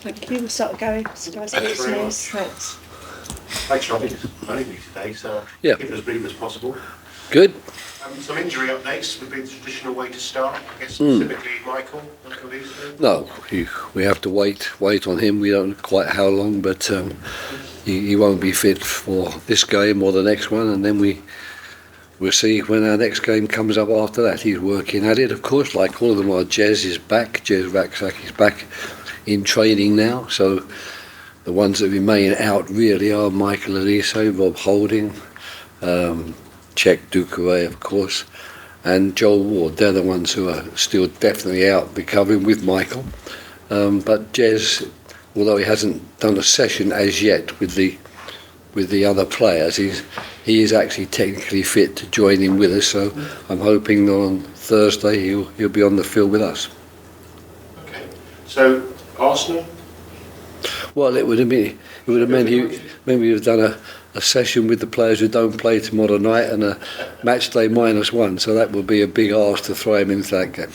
Thank you. We'll start going. Thanks very much. Thanks. Thanks, Robbie. It's only me today, so keep it as brief as possible. Good. Some injury updates would be the traditional way to start. I guess specifically Michael. No, we have to wait on him. We don't know quite how long, but he won't be fit for this game or the next one, and then we'll see when our next game comes up after that. He's working at it, of course, like all of them are. Jez is back. Jez Raksak is back in training now, so the ones that remain out really are Michael Elise, Rob Holding, Czech Ducouré, of course, and Joel Ward. They're the ones who are still definitely out recovering with Michael. But Jez, although he hasn't done a session as yet with the other players, he is actually technically fit to join in with us. So I'm hoping on Thursday he'll be on the field with us. Okay. So Arsenal. Well, it would have meant maybe we've done a session with the players who don't play tomorrow night and a match day -1, so that would be a big ask to throw him into that game.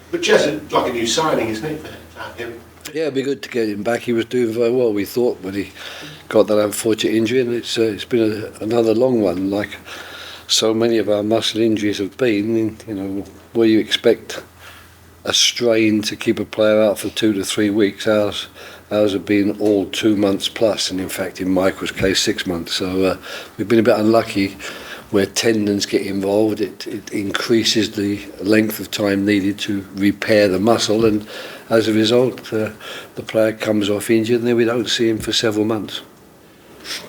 But Jez is like a new signing, isn't it? Yeah, it'd be good to get him back. He was doing very well, we thought, when he got that unfortunate injury, and it's been another long one, like so many of our muscle injuries have been. Where you expect a strain to keep a player out for 2 to 3 weeks, ours have been all 2 months plus, and in fact in Michael's case 6 months. So we've been a bit unlucky where tendons get involved. It increases the length of time needed to repair the muscle, and as a result the player comes off injured and then we don't see him for several months.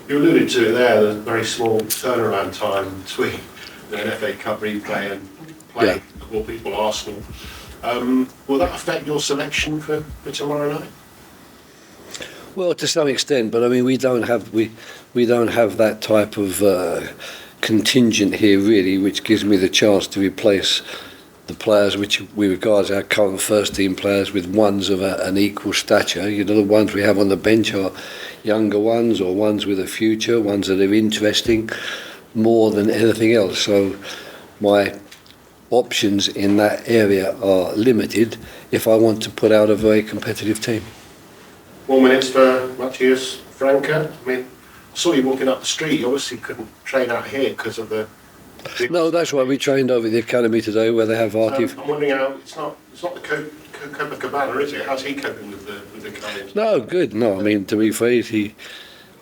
You alluded to it there, the very small turnaround time between an FA Cup replay and play of all people Arsenal. Will that affect your selection for tomorrow night? Well, to some extent, but I mean we don't have that type of contingent here really, which gives me the chance to replace the players which we regard as our current first team players with ones of an equal stature. The ones we have on the bench are younger ones or ones with a future, ones that are interesting more than anything else. So my options in that area are limited if I want to put out a very competitive team. 4 minutes for Matthias Franca. I mean, I saw you walking up the street. You obviously couldn't train out here because of the... No, that's why we trained over the academy today, where they have I'm wondering how it's not the Copacabana, is it? How's he coping with the coming? No, good. No, I mean, to be fair,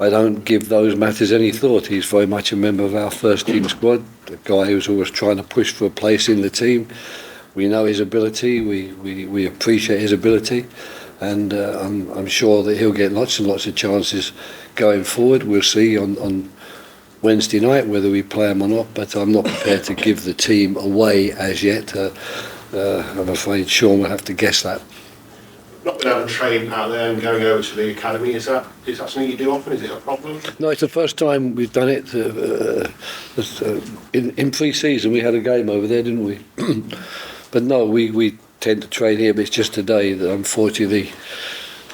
I don't give those matters any thought. He's very much a member of our first team squad, a guy who's always trying to push for a place in the team. We know his ability. We appreciate his ability, and I'm sure that he'll get lots and lots of chances going forward. We'll see on Wednesday night whether we play him or not, but I'm not prepared to give the team away as yet. I'm afraid Sean will have to guess that. Not been able to train out there and going over to the academy, is that something you do often? Is it a problem? No, it's the first time we've done it. In pre-season we had a game over there, didn't we? But no, we tend to train here, but it's just today that unfortunately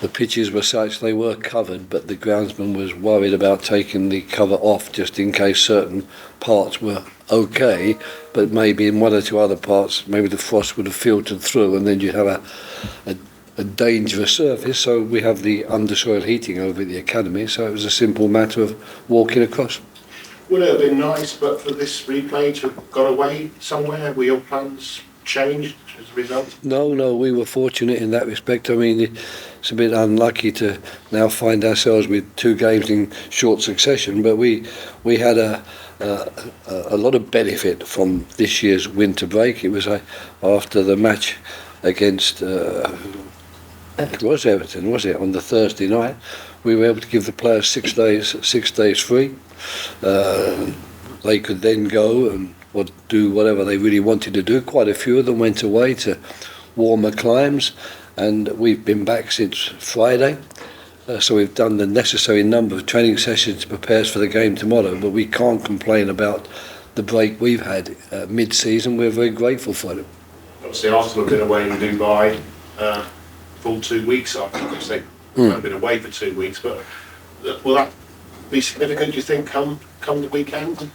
the pitches were such they were covered, but the groundsman was worried about taking the cover off just in case certain parts were okay, but maybe in one or two other parts maybe the frost would have filtered through and then you'd have a dangerous surface. So we have the undersoil heating over at the academy, so it was a simple matter of walking across. Would it have been nice but for this replay to have gone away somewhere? Were your plans changed as a result? No, we were fortunate in that respect. I mean, it's a bit unlucky to now find ourselves with 2 games in short succession, but we had a lot of benefit from this year's winter break. It was after the match against it was Everton, was it, on the Thursday night, we were able to give the players 6 days free. They could then go and do whatever they really wanted to do. Quite a few of them went away to warmer climes, and we've been back since Friday. So we've done the necessary number of training sessions to prepare us for the game tomorrow, but we can't complain about the break we've had mid-season. We're very grateful for it. Obviously Arsenal have been away in Dubai full 2 weeks after they have been away for 2 weeks, but will that be significant, do you think, come the weekend?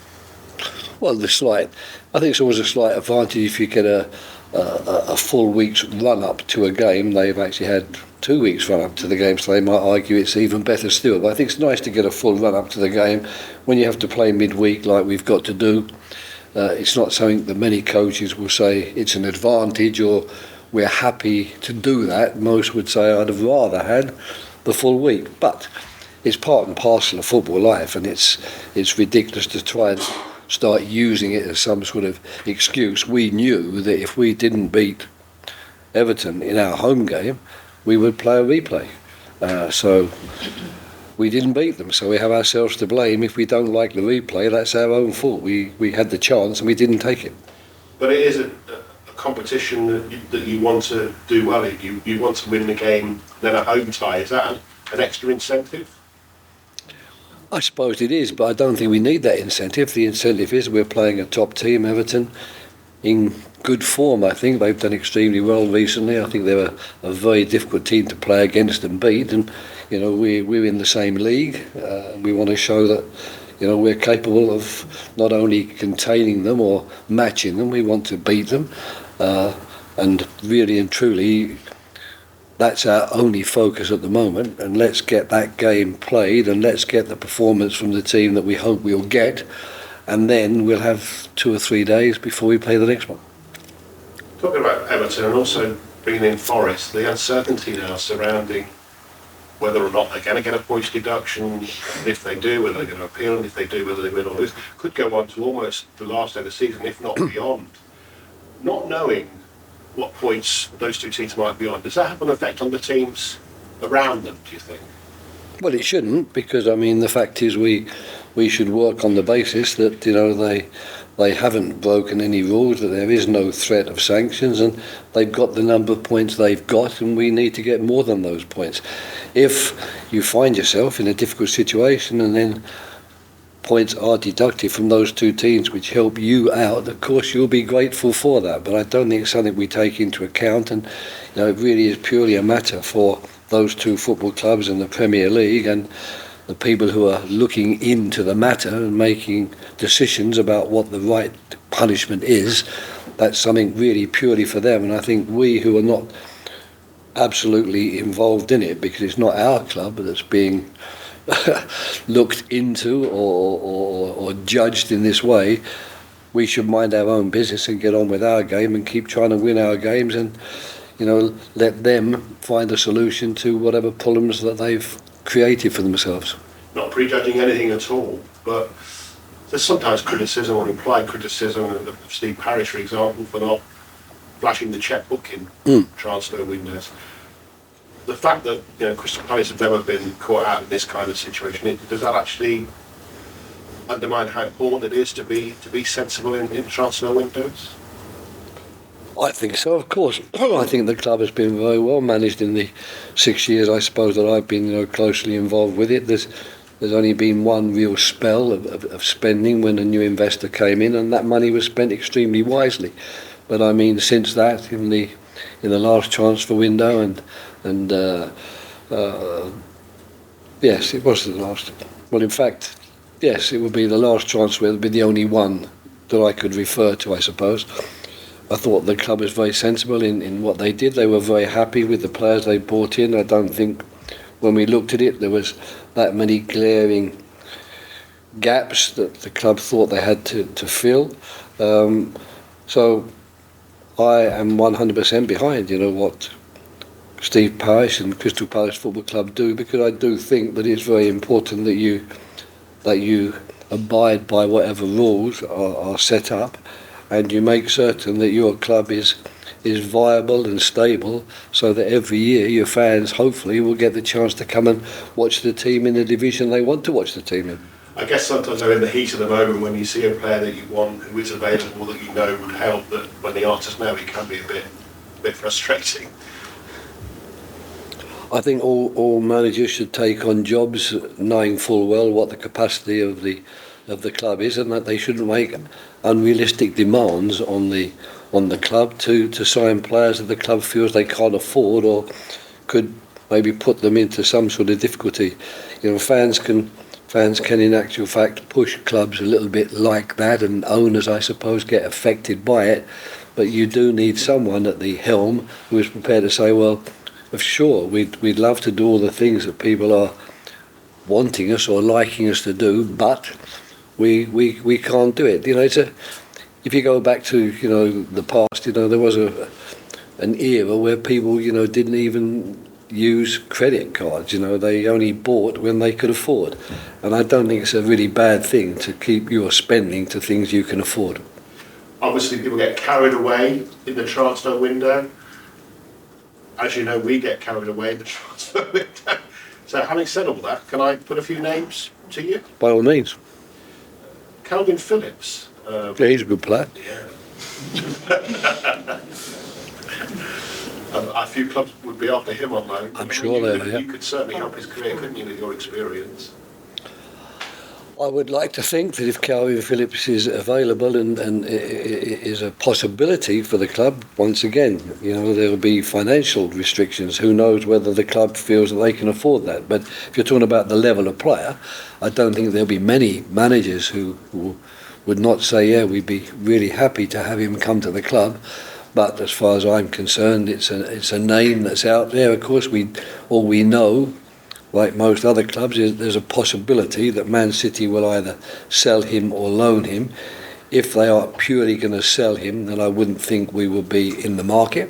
Well, I think it's always a slight advantage if you get a a full week's run up to a game. They've actually had 2 weeks run up to the game, so they might argue it's even better still. But I think it's nice to get a full run up to the game when you have to play midweek like we've got to do. It's not something that many coaches will say it's an advantage or we're happy to do that. Most would say I'd have rather had the full week, but it's part and parcel of football life, and it's ridiculous to try and start using it as some sort of excuse. We knew that if we didn't beat Everton in our home game, we would play a replay. So we didn't beat them, so we have ourselves to blame. If we don't like the replay, that's our own fault. We had the chance and we didn't take it. But it is a competition that you want to do well in. You want to win the game, then a home tie. Is that an extra incentive? I suppose it is, but I don't think we need that incentive. The incentive is we're playing a top team, Everton, in good form. I think they've done extremely well recently. I think they're a very difficult team to play against and beat, and you know we're in the same league. We want to show that we're capable of not only containing them or matching them. We want to beat them, and really and truly, that's our only focus at the moment. And let's get that game played, and let's get the performance from the team that we hope we'll get, and then we'll have 2 or 3 days before we play the next one. Talking about Everton and also bringing in Forest, the uncertainty now surrounding whether or not they're going to get a points deduction, and if they do, whether they're going to appeal, and if they do, whether they win or lose, could go on to almost the last day of the season, if not beyond. Not knowing what points those two teams might be on, does that have an effect on the teams around them, do you think? Well, it shouldn't, because I mean the fact is we should work on the basis that they haven't broken any rules, that there is no threat of sanctions, and they've got the number of points they've got, and we need to get more than those points. If you find yourself in a difficult situation and then points are deducted from those two teams which help you out, of course you'll be grateful for that, but I don't think it's something we take into account, and it really is purely a matter for those two football clubs in the Premier League and the people who are looking into the matter and making decisions about what the right punishment is. That's something really purely for them, and I think we who are not absolutely involved in it, because it's not our club that's being looked into or judged in this way, we should mind our own business and get on with our game and keep trying to win our games, and let them find a solution to whatever problems that they've created for themselves. Not prejudging anything at all, but there's sometimes criticism or implied criticism of Steve Parish, for example, for not flashing the chequebook in transfer windows. The fact that Crystal Palace have never been caught out in this kind of situation, does that actually undermine how important it is to be sensible in transfer windows? I think so, of course. I think the club has been very well managed in the 6 years, I suppose, that I've been closely involved with it. There's only been one real spell of spending when a new investor came in, and that money was spent extremely wisely. But I mean, since that, in the last transfer window, and yes, it was the last. Well, in fact, yes, it would be the last transfer. It would be the only one that I could refer to, I suppose. I thought the club was very sensible in what they did. They were very happy with the players they brought in. I don't think when we looked at it there was that many glaring gaps that the club thought they had to fill. So I am 100% behind what Steve Parish and Crystal Palace Football Club do, because I do think that it's very important that you abide by whatever rules are set up, and you make certain that your club is viable and stable, so that every year your fans hopefully will get the chance to come and watch the team in the division they want to watch the team in. I guess sometimes in the heat of the moment, when you see a player that you want who is available, that would help, that when the answer's no, it can be a bit frustrating. I think all managers should take on jobs knowing full well what the capacity of the club is, and that they shouldn't make unrealistic demands on the club to sign players that the club feels they can't afford or could maybe put them into some sort of difficulty. Fans can in actual fact push clubs a little bit like that, and owners, I suppose, get affected by it but you do need someone at the helm who is prepared to say, well, sure, we'd love to do all the things that people are wanting us or liking us to do, but we can't do it. If you go back to the past, there was an era where people didn't even use credit cards. They only bought when they could afford, and I don't think it's a really bad thing to keep your spending to things you can afford. Obviously, people get carried away in the transfer window. As you know, we get carried away in the transfer window. So having said all that, can I put a few names to you? By all means. Kalvin Phillips. Yeah, he's a good player. Yeah. A few clubs would be after him on loan. I'm sure they are, yeah. You could certainly help his career, couldn't you, with your experience? I would like to think that if Kalvin Phillips is available and is a possibility for the club, once again, there will be financial restrictions. Who knows whether the club feels that they can afford that. But if you're talking about the level of player, I don't think there'll be many managers who would not say, yeah, we'd be really happy to have him come to the club. But as far as I'm concerned, it's a name that's out there. Of course, all we know, like most other clubs, is there's a possibility that Man City will either sell him or loan him. If they are purely going to sell him, then I wouldn't think we will be in the market.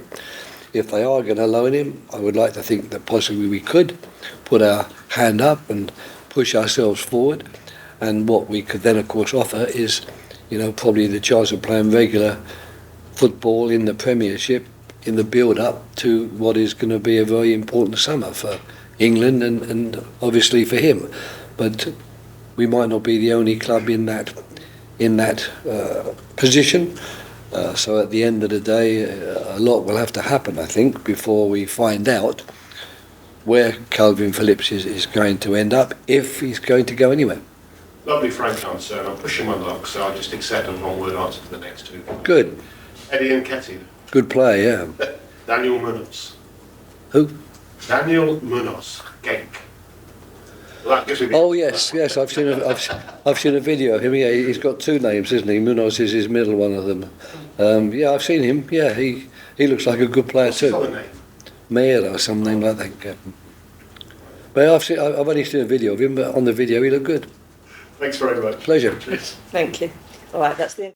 If they are going to loan him, I would like to think that possibly we could put our hand up and push ourselves forward. And what we could then, of course, offer is, probably the chance of playing regular football in the Premiership in the build-up to what is going to be a very important summer for England and obviously for him. But we might not be the only club in that position. So at the end of the day, a lot will have to happen, I think, before we find out where Kalvin Phillips is going to end up, if he's going to go anywhere. Lovely frank answer, and I'm pushing my luck, so I'll just accept a one-word answer for the next two. Good. Eddie Nketiah. Good player, yeah. Daniel Munoz. Who? Daniel Munoz. Genk. Well, that gives me Oh yes, I've seen a video of him. Yeah, he's got two names, isn't he? Munoz is his middle one of them. Yeah, I've seen him. Yeah, he looks like a good player What's his too. other name? Mayer or some name like that. Yeah. But I've only seen a video of him, but on the video he looked good. Thanks very much. Pleasure. Thank you. All right, that's the end.